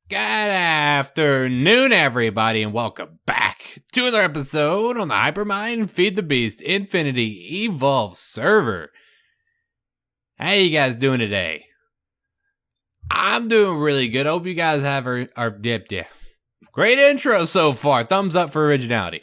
Good afternoon, everybody, and welcome back to another episode on the Hypermine Feed the Beast Infinity Evolve server. How you guys doing today? I'm doing really good. Hope you guys have our great intro so far. Thumbs up for originality.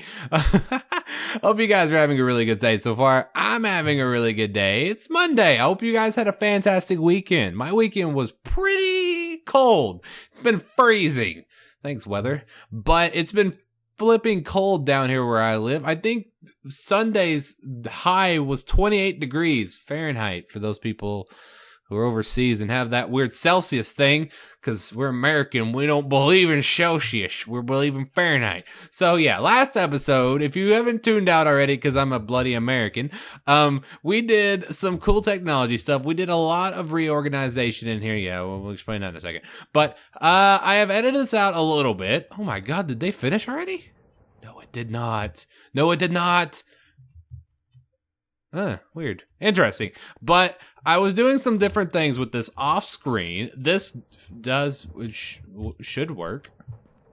Hope you guys are having a really good day so far. I'm having a really good day. It's Monday. I hope you guys had a fantastic weekend. My weekend was pretty cold. It's been freezing. Thanks, weather. But it's been flipping cold down here where I live. I think Sunday's high was 28 degrees Fahrenheit for those people who are overseas and have that weird Celsius thing, because we're American. We don't believe in Celsius. We believe in Fahrenheit. So yeah, last episode, if you haven't tuned out already, because I'm a bloody American, we did some cool technology stuff. We did a lot of reorganization in here. Yeah, we'll explain that in a second. But I have edited this out a little bit. Oh my God, did they finish already? No, it did not. No, it did not. Weird. Interesting. But I was doing some different things with this off screen. This should work.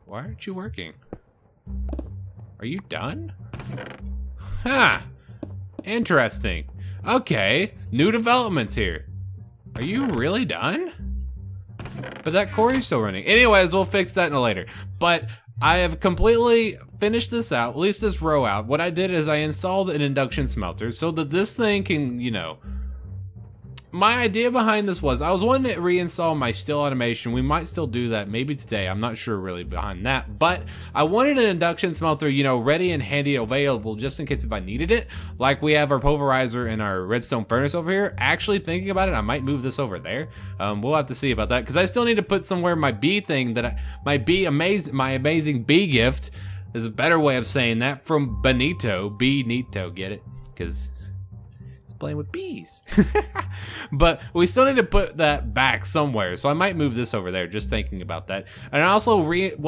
Why aren't you working? Are you done? Huh. Interesting. Okay. New developments here. Are you really done? But that Corey's still running. Anyways, we'll fix that in a later. But I have completely finished this out, at least this row out. What I did is I installed an induction smelter so that this thing can, my idea behind this was I was wanting to reinstall my still automation. We might still do that maybe today. I'm not sure really behind that, but I wanted an induction smelter, ready and handy available just in case if I needed it. Like we have our pulverizer and our redstone furnace over here. Actually thinking about it, I might move this over there. We'll have to see about that because I still need to put somewhere my bee thing my amazing bee gift is a better way of saying that from Benito. Get it? Because playing with bees. But we still need to put that back somewhere, so I might move this over there, just thinking about that. And I also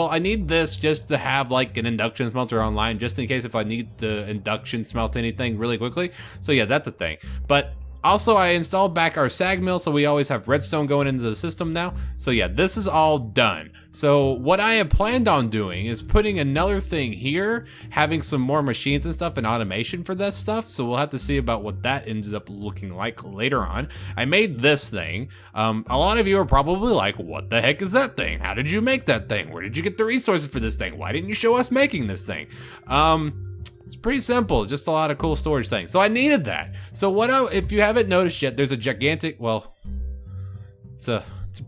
I need this just to have like an induction smelter online, just in case if I need to induction smelt anything really quickly. So yeah, that's a thing. But also I installed back our sag mill, so we always have redstone going into the system now. So yeah, this is all done. So what I have planned on doing is putting another thing here, having some more machines and stuff and automation for that stuff. So we'll have to see about what that ends up looking like later on. I made this thing. A lot of you are probably like, what the heck is that thing? How did you make that thing? Where did you get the resources for this thing? Why didn't you show us making this thing? It's pretty simple, just a lot of cool storage things. So I needed that. So if you haven't noticed yet, there's a gigantic, it's a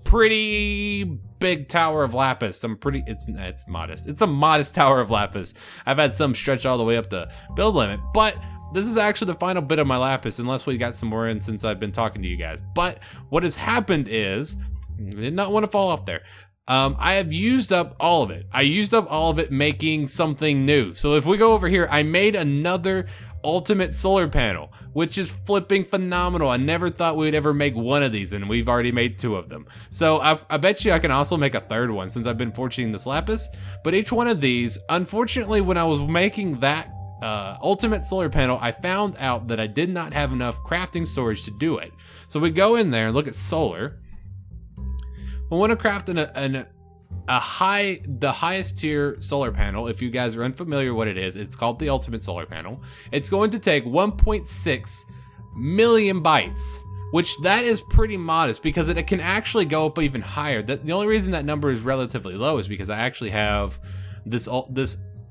pretty big tower of lapis. It's modest. It's a modest tower of lapis. I've had some stretch all the way up the build limit, but this is actually the final bit of my lapis, unless we got some more in since I've been talking to you guys. But what has happened is, I did not want to fall off there. I have used up all of it. I used up all of it making something new. So if we go over here, I made another ultimate solar panel, which is flipping phenomenal. I never thought we'd ever make one of these, and we've already made two of them. So I bet you I can also make a third one since I've been forging this lapis. But each one of these, unfortunately, when I was making that ultimate solar panel, I found out that I did not have enough crafting storage to do it. So we go in there and look at solar. I want to craft the highest tier solar panel. If you guys are unfamiliar what it is, it's called the ultimate solar panel. It's going to take 1.6 million bytes, which that is pretty modest because it can actually go up even higher. The only reason that number is relatively low is because I actually have this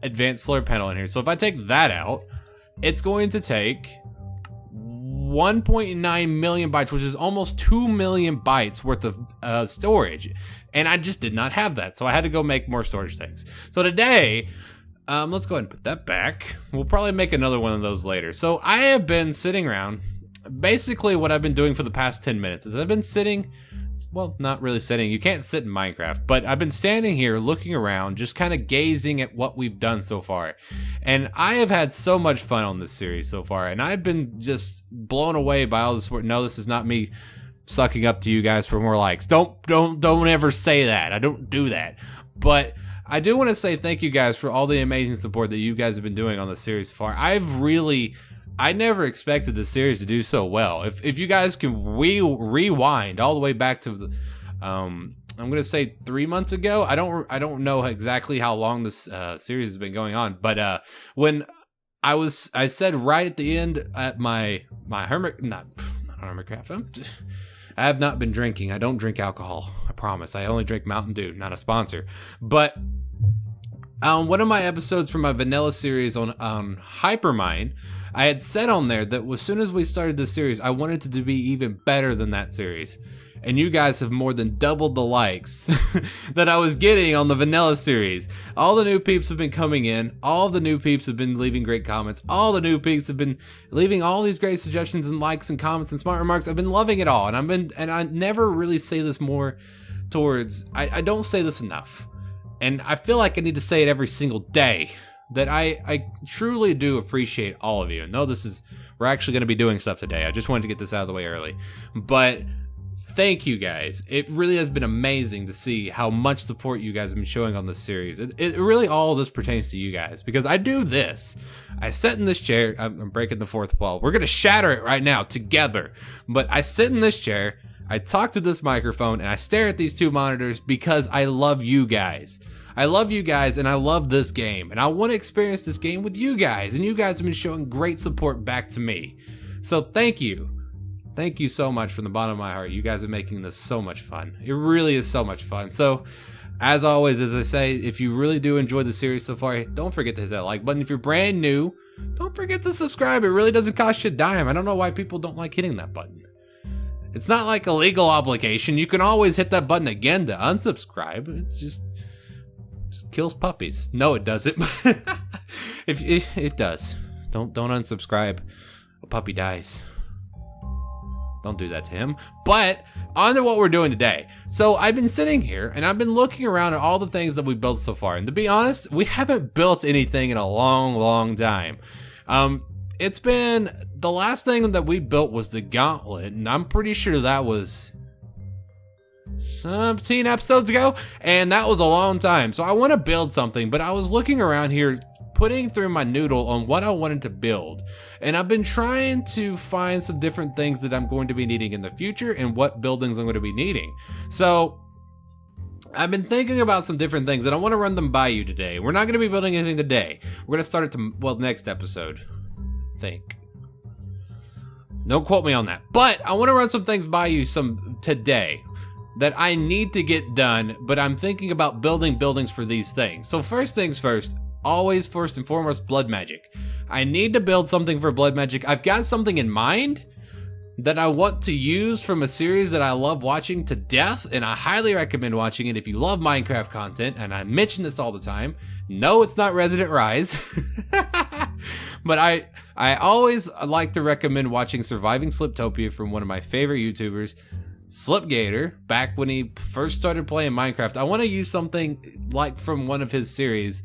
advanced solar panel in here. So if I take that out, it's going to take 1.9 million bytes, which is almost 2 million bytes worth of storage. And I just did not have that. So I had to go make more storage things. So today, let's go ahead and put that back. We'll probably make another one of those later. So I have been sitting around. Basically what I've been doing for the past 10 minutes is I've been sitting, well, not really sitting. You can't sit in Minecraft, but I've been standing here looking around, just kind of gazing at what we've done so far. And I have had so much fun on this series so far, and I've been just blown away by all this work. No, this is not me sucking up to you guys for more likes. Don't ever say that. I don't do that. But I do want to say thank you guys for all the amazing support that you guys have been doing on the series so far. I never expected the series to do so well. If you guys can rewind all the way back to I'm gonna say 3 months ago. I don't know exactly how long this series has been going on, but when I said right at the end at my Hermitcraft. I have not been drinking. I don't drink alcohol. I promise. I only drink Mountain Dew. Not a sponsor. But one of my episodes from my vanilla series on Hypermine, I had said on there that as soon as we started this series, I wanted it to be even better than that series. And you guys have more than doubled the likes that I was getting on the vanilla series. All the new peeps have been coming in. All the new peeps have been leaving great comments. All the new peeps have been leaving all these great suggestions and likes and comments and smart remarks. I've been loving it all. And I never really say this more towards, I don't say this enough. And I feel like I need to say it every single day, that I truly do appreciate all of you. And no, we're actually going to be doing stuff today. I just wanted to get this out of the way early. But thank you guys. It really has been amazing to see how much support you guys have been showing on this series. It really, all of this pertains to you guys, because I do this. I sit in this chair. I'm breaking the fourth wall. We're going to shatter it right now together. But I sit in this chair, I talk to this microphone, and I stare at these two monitors because I love you guys. I love you guys, and I love this game. And I want to experience this game with you guys. And you guys have been showing great support back to me. So thank you. Thank you so much from the bottom of my heart. You guys are making this so much fun. It really is so much fun. So, as always, as I say, if you really do enjoy the series so far, don't forget to hit that like button. If you're brand new, don't forget to subscribe. It really doesn't cost you a dime. I don't know why people don't like hitting that button. It's not like a legal obligation. You can always hit that button again to unsubscribe. It's just kills puppies. No, it doesn't. It does. Don't unsubscribe. A puppy dies. Don't do that to him. But on to what we're doing today. So I've been sitting here and I've been looking around at all the things that we built so far. And to be honest, we haven't built anything in a long, long time. It's been, the last thing that we built was the gauntlet. And I'm pretty sure that was 17 episodes ago. And that was a long time. So I want to build something. But I was looking around here, putting through my noodle on what I wanted to build. And I've been trying to find some different things that I'm going to be needing in the future and what buildings I'm going to be needing. So I've been thinking about some different things and I want to run them by you today. We're not going to be building anything today. We're going to start it next episode. I think. Don't quote me on that. But I want to run some things by you today that I need to get done, but I'm thinking about building buildings for these things. So first things first, always first and foremost, blood magic. I need to build something for blood magic. I've got something in mind that I want to use from a series that I love watching to death, and I highly recommend watching it if you love Minecraft content, and I mention this all the time. No, it's not Resident Rise. But I always like to recommend watching Surviving Sliptopia from one of my favorite YouTubers, Slipgator, back when he first started playing Minecraft. I want to use something like from one of his series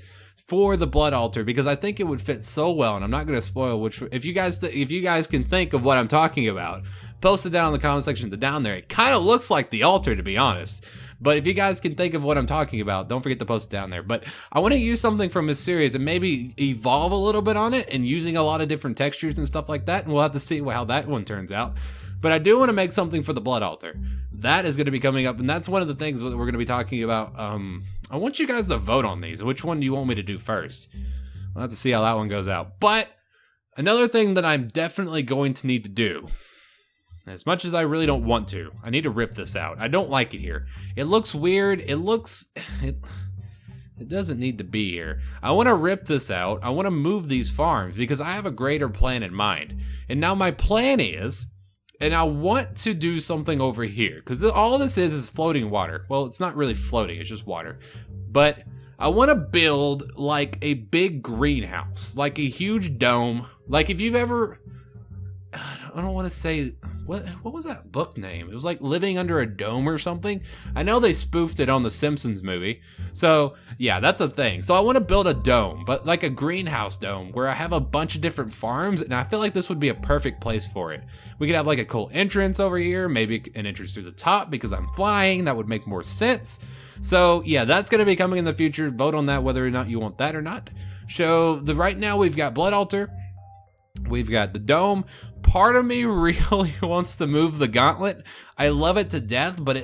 for the blood altar because I think it would fit so well, and I'm not going to spoil which. If you guys can think of what I'm talking about, post it down in the comment section down there. It kind of looks like the altar, to be honest. But if you guys can think of what I'm talking about, don't forget to post it down there. But I want to use something from his series and maybe evolve a little bit on it and using a lot of different textures and stuff like that. And we'll have to see how that one turns out. But I do want to make something for the blood altar. That is going to be coming up, and that's one of the things that we're going to be talking about. I want you guys to vote on these. Which one do you want me to do first? We'll have to see how that one goes out. But another thing that I'm definitely going to need to do, as much as I really don't want to, I need to rip this out. I don't like it here. It looks weird. It doesn't need to be here. I want to rip this out. I want to move these farms because I have a greater plan in mind. And now my plan is, and I want to do something over here because all this is floating water. Well, it's not really floating, it's just water. But I want to build like a big greenhouse, like a huge dome. Like if you've ever, I don't want to say, what was that book name? It was like Living Under a Dome or something. I know they spoofed it on the Simpsons movie. So yeah, that's a thing. So I want to build a dome, but like a greenhouse dome where I have a bunch of different farms, and I feel like this would be a perfect place for it. We could have like a cool entrance over here, maybe an entrance through the top because I'm flying. That would make more sense. So yeah, that's going to be coming in the future. Vote on that, whether or not you want that or not. So right now we've got Blood Altar. We've got the dome. Part of me really wants to move the gauntlet. I love it to death, but I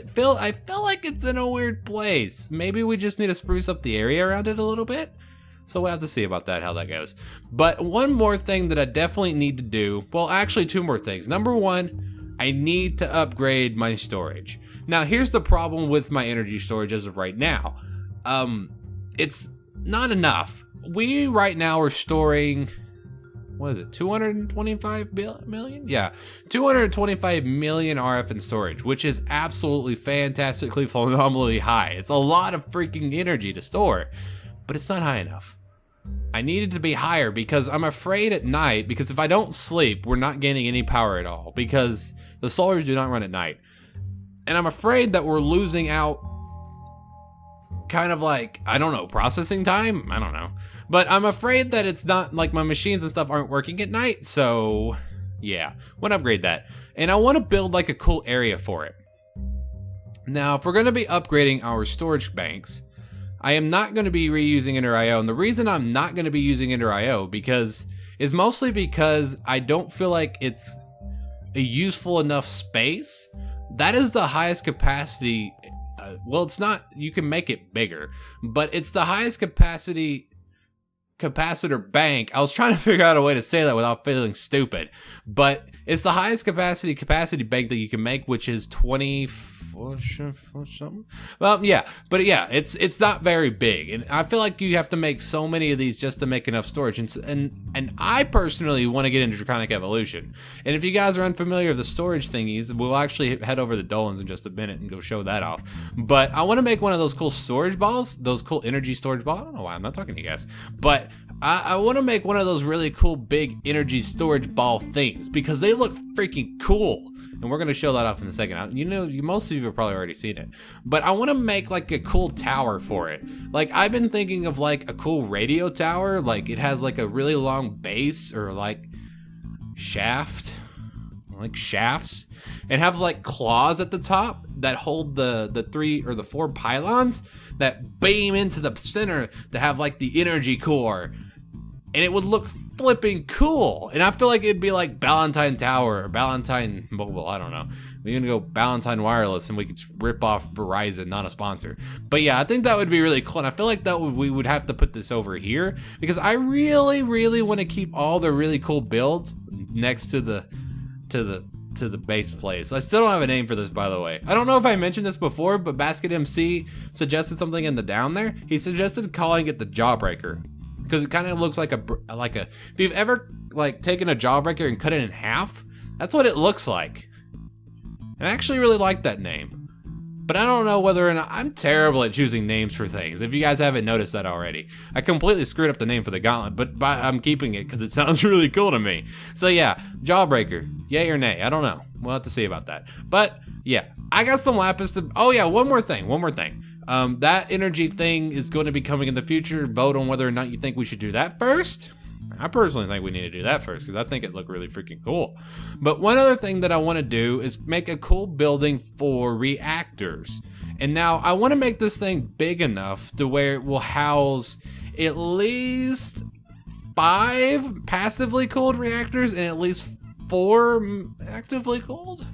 feel like it's in a weird place. Maybe we just need to spruce up the area around it a little bit. So we'll have to see about that, how that goes. But one more thing that I definitely need to do, well, actually 2 more things. Number 1, I need to upgrade my storage. Now, here's the problem with my energy storage as of right now. It's not enough. We right now are storing, what is it, 225 million? Yeah, 225 million RF in storage, which is absolutely fantastically phenomenally high. It's a lot of freaking energy to store, but it's not high enough. I need it to be higher because I'm afraid at night, because if I don't sleep, we're not gaining any power at all because the solars do not run at night. And I'm afraid that we're losing out kind of like, I don't know, processing time? I don't know. But I'm afraid that it's not like my machines and stuff aren't working at night. So yeah, want to upgrade that. And I want to build like a cool area for it. Now, if we're going to be upgrading our storage banks, I am not going to be reusing Ender IO. And the reason I'm not going to be using Ender IO is mostly because I don't feel like it's a useful enough space. That is the highest capacity. Well, it's not, you can make it bigger, but it's the highest capacity capacitor bank. I was trying to figure out a way to say that without feeling stupid, but it's the highest capacity bank that you can make, which is 24 something. Well, yeah, but yeah, it's not very big, and I feel like you have to make so many of these just to make enough storage. And I personally want to get into Draconic Evolution. And if you guys are unfamiliar with the storage thingies, we'll actually head over to Dolan's in just a minute and go show that off. But I want to make one of those cool storage balls, those cool energy storage balls. I don't know why I'm not talking to you guys, but I want to make one of those really cool big energy storage ball things because they look freaking cool. And we're going to show that off in a second. You know, most of you have probably already seen it. But I want to make like a cool tower for it. Like I've been thinking of like a cool radio tower. Like it has like a really long base or like shaft. Like shafts. And has like claws at the top that hold the 3 or the 4 pylons that beam into the center to have like the energy core. And it would look flipping cool. And I feel like it'd be like Ballantine Tower or Ballantine Mobile. I don't know. We're gonna go Ballantine Wireless and we could rip off Verizon, not a sponsor. But yeah, I think that would be really cool. And I feel like we would have to put this over here because I really, really want to keep all the really cool builds next to the base place. I still don't have a name for this, by the way. I don't know if I mentioned this before, but Basket MC suggested something in the down there. He suggested calling it the Jawbreaker. Because it kind of looks like a, if you've ever like taken a Jawbreaker and cut it in half, that's what it looks like. And I actually really like that name. But I don't know whether or not, I'm terrible at choosing names for things, if you guys haven't noticed that already. I completely screwed up the name for the gauntlet, but I'm keeping it because it sounds really cool to me. So yeah, Jawbreaker, yay or nay, I don't know. We'll have to see about that. But yeah, I got some lapis to, oh yeah, one more thing. That energy thing is going to be coming in the future. Vote on whether or not you think we should do that first. I personally think we need to do that first because I think it looked really freaking cool. But one other thing that I want to do is make a cool building for reactors. And now I want to make this thing big enough to where it will house at least 5 passively cooled reactors and at least 4 actively cooled.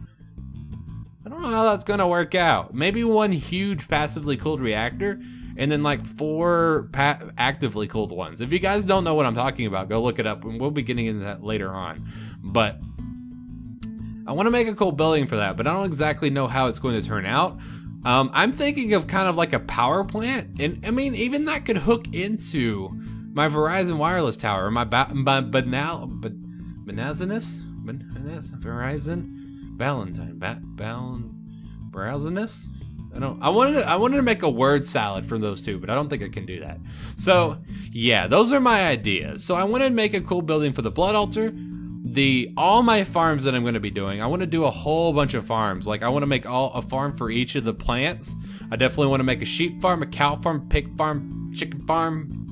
I don't know how that's gonna work out. Maybe 1 huge passively cooled reactor and then like 4 actively cooled ones. If you guys don't know what I'm talking about, go look it up and we'll be getting into that later on. But I want to make a cool building for that, but I don't exactly know how it's going to turn out. I'm thinking of kind of like a power plant, and I mean even that could hook into my Verizon wireless tower or my Verizon Browsiness? I wanted to make a word salad from those two, but I don't think I can do that. So yeah, those are my ideas. So I want to make a cool building for the blood altar. All my farms that I'm going to be doing, I want to do a whole bunch of farms. Like I want to make a farm for each of the plants. I definitely want to make a sheep farm, a cow farm, pig farm, chicken farm,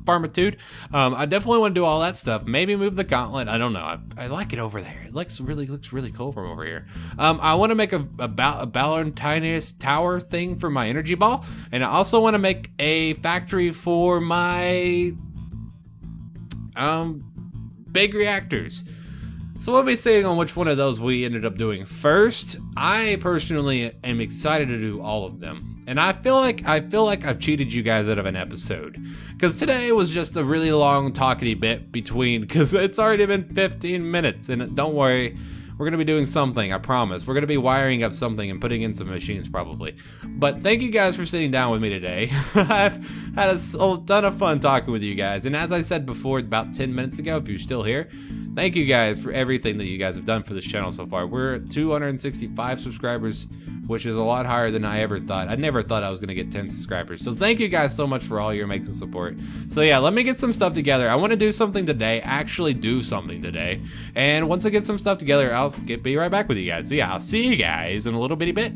farmitude. I definitely want to do all that stuff. Maybe move the gauntlet. I don't know. I like it over there. It looks really cool from over here. I want to make a Ballantine's tower thing for my energy ball, and I also want to make a factory for my big reactors. So we'll be seeing on which one of those we ended up doing first. I personally am excited to do all of them. And I feel like I've cheated you guys out of an episode. Because today was just a really long talkity bit between, because it's already been 15 minutes. And don't worry, we're going to be doing something, I promise. We're going to be wiring up something and putting in some machines probably. But thank you guys for sitting down with me today. I've had a ton of fun talking with you guys. And as I said before, about 10 minutes ago, if you're still here, thank you guys for everything that you guys have done for this channel so far. We're at 265 subscribers, which is a lot higher than I ever thought. I never thought I was going to get 10 subscribers. So thank you guys so much for all your amazing support. So yeah, let me get some stuff together. I want to do something today, actually do something today. And once I get some stuff together, I'll be right back with you guys. So yeah, I'll see you guys in a little bitty bit.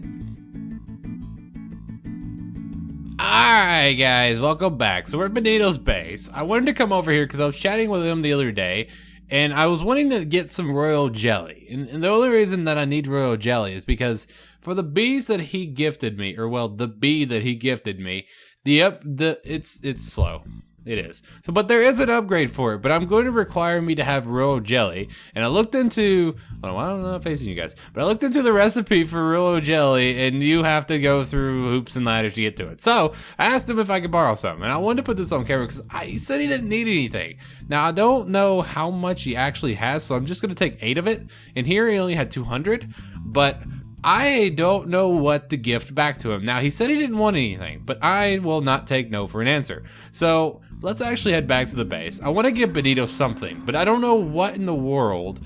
Alright guys, welcome back. So we're at Benito's base. I wanted to come over here because I was chatting with him the other day. And I was wanting to get some royal jelly. And the only reason that I need royal jelly is because for the bees that he gifted me, or well, the bee that he gifted me, it's slow. It is. So, but there is an upgrade for it, but I'm going to require me to have royal jelly. And I looked into, well, I don't know, I'm facing you guys, but I looked into the recipe for royal jelly, and you have to go through hoops and ladders to get to it. So I asked him if I could borrow some, and I wanted to put this on camera because he said he didn't need anything. Now I don't know how much he actually has, so I'm just going to take 8 of it. And here he only had 200, but I don't know what to gift back to him. Now, he said he didn't want anything, but I will not take no for an answer. So let's actually head back to the base. I want to give Benito something, but I don't know what in the world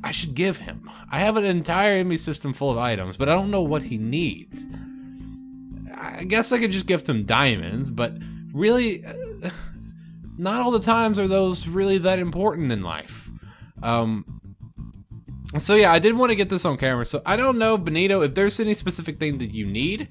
I should give him. I have an entire enemy system full of items, but I don't know what he needs. I guess I could just gift him diamonds, but really, not all the times are those really that important in life. So yeah, I did want to get this on camera. So I don't know, Benito, if there's any specific thing that you need,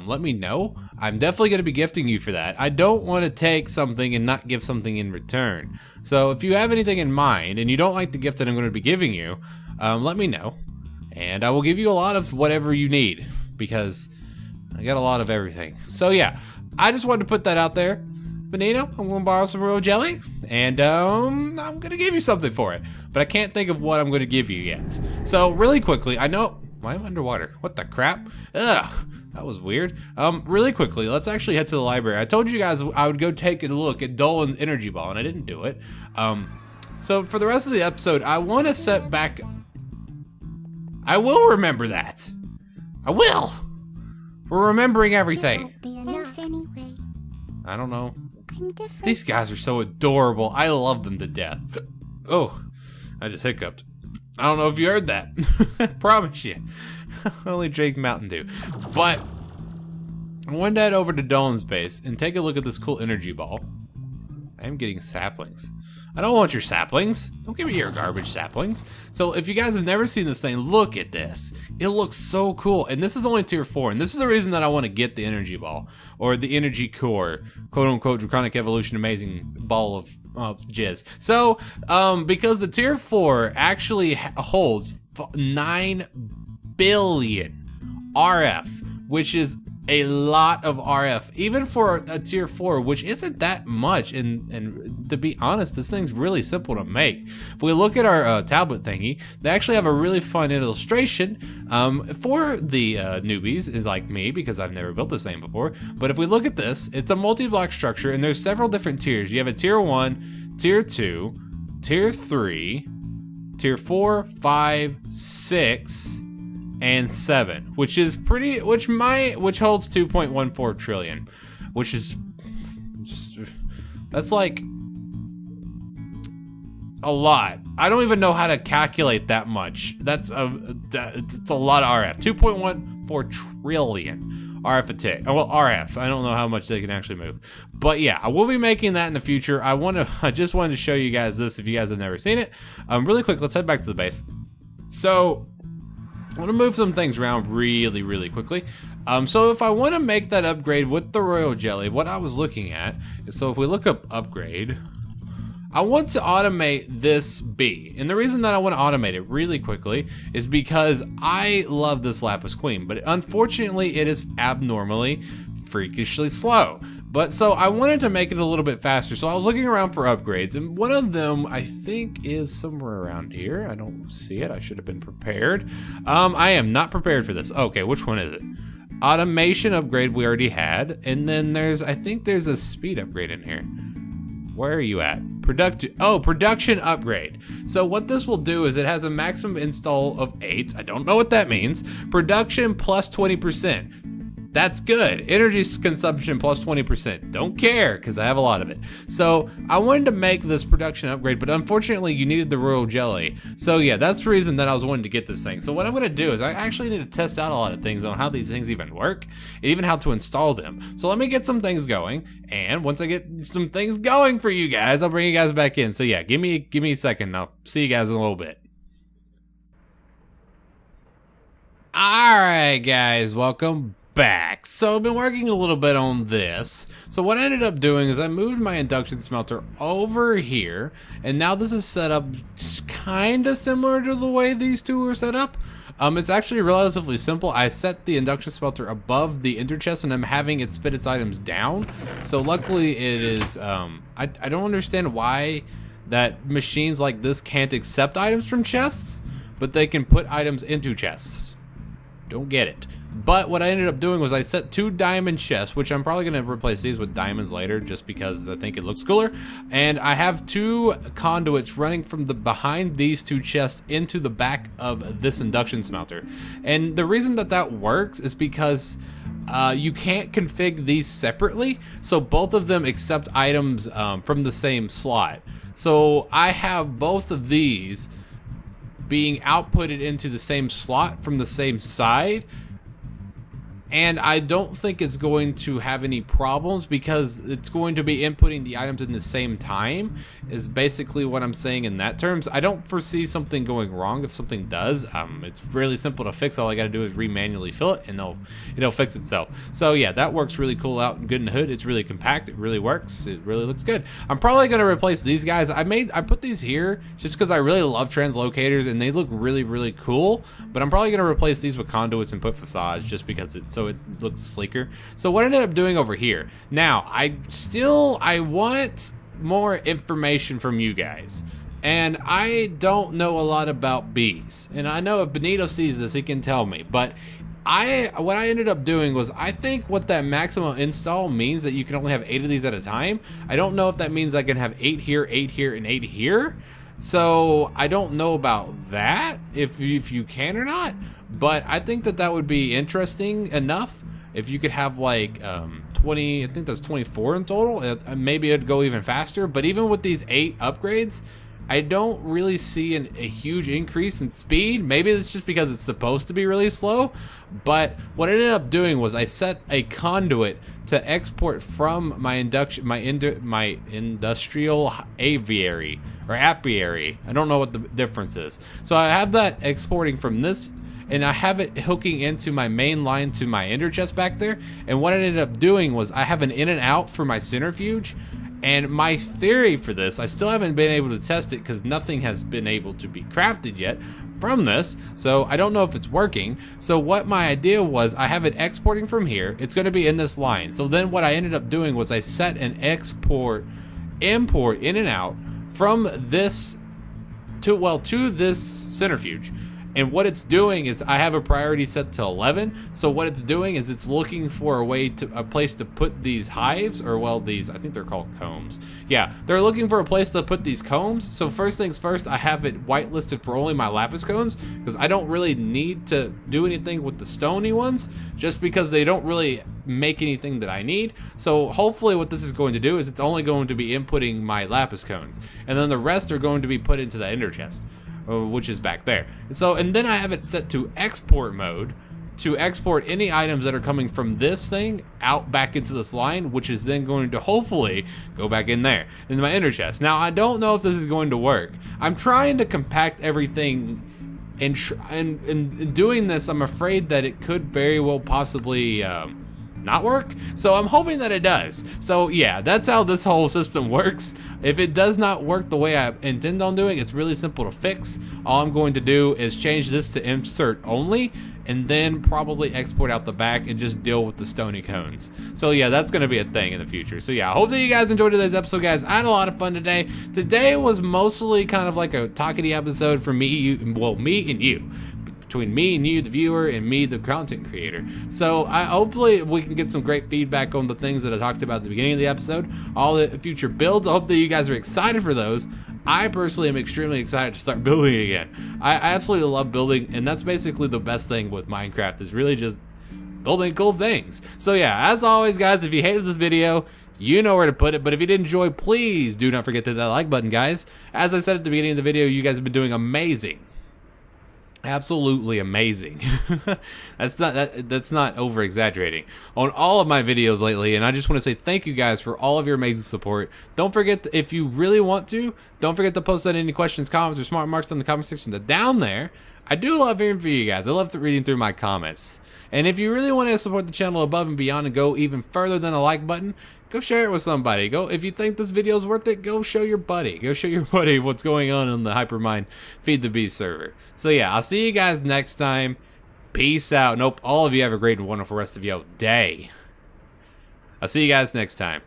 let me know. I'm definitely going to be gifting you for that. I don't want to take something and not give something in return. So if you have anything in mind and you don't like the gift that I'm going to be giving you, let me know. And I will give you a lot of whatever you need because I got a lot of everything. So yeah, I just wanted to put that out there. Benito, I'm going to borrow some royal jelly, and I'm going to give you something for it. But I can't think of what I'm going to give you yet. So really quickly, I know, why am I underwater? What the crap? Ugh, that was weird. Really quickly, let's actually head to the library. I told you guys I would go take a look at Dolan's energy ball, and I didn't do it. So for the rest of the episode, I want to set back. I will remember that. I will. We're remembering everything. I don't know. These guys are so adorable. I love them to death. Oh, I just hiccuped. I don't know if you heard that. I promise you. I only drank Mountain Dew. But I wanted to head over to Dolan's base and take a look at this cool energy ball. I am getting saplings. I don't want your saplings. Don't give me your garbage saplings. So if you guys have never seen this thing, look at this. It looks so cool. And this is only tier 4. And this is the reason that I want to get the energy ball. Or the energy core. Quote unquote draconic evolution amazing ball of jizz. So because the tier 4 actually holds 9 billion RF. Which is a lot of RF, even for a tier 4, which isn't that much. And to be honest, this thing's really simple to make. If we look at our tablet thingy, they actually have a really fun illustration for the newbies, is like me, because I've never built this thing before. But if we look at this, it's a multi-block structure, and there's several different tiers. You have a tier 1, tier 2, tier 3, tier 4, 5, 6. And 7, which is pretty, which holds 2.14 trillion, which is just, that's like a lot. I don't even know how to calculate that much. It's a lot of RF. 2.14 trillion RF a tick. Oh, well, RF. I don't know how much they can actually move, but yeah, I will be making that in the future. I just wanted to show you guys this if you guys have never seen it. Really quick, let's head back to the base. So I want to move some things around really quickly. So if I want to make that upgrade with the royal jelly, what I was looking at is, so if we look up upgrade, I want to automate this bee. And the reason that I want to automate it really quickly is because I love this Lapis Queen, but unfortunately it is abnormally freakishly slow. But so I wanted to make it a little bit faster, so I was looking around for upgrades, and one of them I think is somewhere around here. I don't see it. I should have been prepared. I am not prepared for this. Okay, which one is it? Automation upgrade we already had, and then I think there's a speed upgrade in here. Where are you at? Production upgrade. So what this will do is it has a maximum install of 8. I don't know what that means. Production plus 20%. That's good. Energy consumption plus 20%. Don't care, because I have a lot of it. So I wanted to make this production upgrade, but unfortunately you needed the royal jelly. So yeah, that's the reason that I was wanting to get this thing. So what I'm going to do is I actually need to test out a lot of things on how these things even work, and even how to install them. So let me get some things going, and once I get some things going for you guys, I'll bring you guys back in. So yeah, give me a second. I'll see you guys in a little bit. Alright guys, welcome back. So I've been working a little bit on this. So what I ended up doing is I moved my induction smelter over here, and now this is set up kind of similar to the way these two are set up. It's actually relatively simple. I set the induction smelter above the ender chest, and I'm having it spit its items down. So luckily it is, I don't understand why that machines like this can't accept items from chests, but they can put items into chests. Don't get it. But what I ended up doing was I set 2 diamond chests, which I'm probably going to replace these with diamonds later just because I think it looks cooler. And I have 2 conduits running from behind these 2 chests into the back of this induction smelter. And the reason that works is because you can't config these separately, so both of them accept items from the same slot. So I have both of these being outputted into the same slot from the same side, and I don't think it's going to have any problems because it's going to be inputting the items in the same time, is basically what I'm saying in that terms. I don't foresee something going wrong if something does. It's really simple to fix. All I gotta do is manually fill it and it'll fix itself. So yeah, that works really cool out and good in the hood. It's really compact, it really works, it really looks good. I'm probably gonna replace these guys. I put these here just because I really love translocators and they look really, really cool, but I'm probably gonna replace these with conduits and put facades just because so it looks sleeker. So what I ended up doing over here, now I want more information from you guys, and I don't know a lot about bees, and I know if Benito sees this he can tell me, but what I ended up doing was I think what that maximum install means that you can only have 8 of these at a time. I don't know if that means I can have 8 here, 8 here, and 8 here. So I don't know about that, if you can or not, but I think that would be interesting enough if you could have like 20, I think that's 24 in total. Maybe it'd go even faster, but even with these 8 upgrades, I don't really see a huge increase in speed. Maybe it's just because it's supposed to be really slow, but what I ended up doing was I set a conduit to export from my industrial aviary or apiary. I don't know what the difference is. So I have that exporting from this, and I have it hooking into my main line to my ender chest back there. And what I ended up doing was I have an in and out for my centrifuge. And my theory for this, I still haven't been able to test it because nothing has been able to be crafted yet from this, so I don't know if it's working. So what my idea was, I have it exporting from here. It's going to be in this line. So then what I ended up doing was I set an import in and out from this to this centrifuge. And what it's doing is I have a priority set to 11. So what it's doing is it's looking for a place to put these hives, or well, these, I think they're called combs. Yeah, they're looking for a place to put these combs. So first things first, I have it whitelisted for only my lapis cones because I don't really need to do anything with the stony ones, just because they don't really make anything that I need. So hopefully what this is going to do is it's only going to be inputting my lapis cones, and then the rest are going to be put into the ender chest, which is back there. And then I have it set to export mode to export any items that are coming from this thing out back into this line, which is then going to hopefully go back in there into my ender chest. Now I don't know if this is going to work. I'm trying to compact everything, and in doing this I'm afraid that it could very well possibly not work? So I'm hoping that it does. So yeah, that's how this whole system works. If it does not work the way I intend on doing, it's really simple to fix. All I'm going to do is change this to insert only, and then probably export out the back and just deal with the stony cones. So yeah, that's gonna be a thing in the future. So yeah, I hope that you guys enjoyed today's episode, guys. I had a lot of fun today. Today was mostly kind of like a talkity episode for me and you. Between me and you, the viewer, and me, the content creator. So hopefully we can get some great feedback on the things that I talked about at the beginning of the episode, all the future builds. I hope that you guys are excited for those. I personally am extremely excited to start building again. I absolutely love building, and that's basically the best thing with Minecraft, is really just building cool things. So yeah, as always, guys, if you hated this video, you know where to put it, but if you did enjoy, please do not forget to hit that like button, guys. As I said at the beginning of the video, you guys have been doing amazing. Absolutely amazing. That's not over exaggerating on all of my videos lately, and I just want to say thank you guys for all of your amazing support. Don't forget to, if you really want to, don't forget to post any questions, comments, or smart remarks in the comment section down there. I do love hearing from you guys. I love reading through my comments. And if you really want to support the channel above and beyond and go even further than a like button, go share it with somebody. Go, if you think this video is worth it, go show your buddy. Go show your buddy what's going on the Hypermine Feed the Beast server. So yeah, I'll see you guys next time. Peace out. Nope, all of you have a great and wonderful rest of your day. I'll see you guys next time.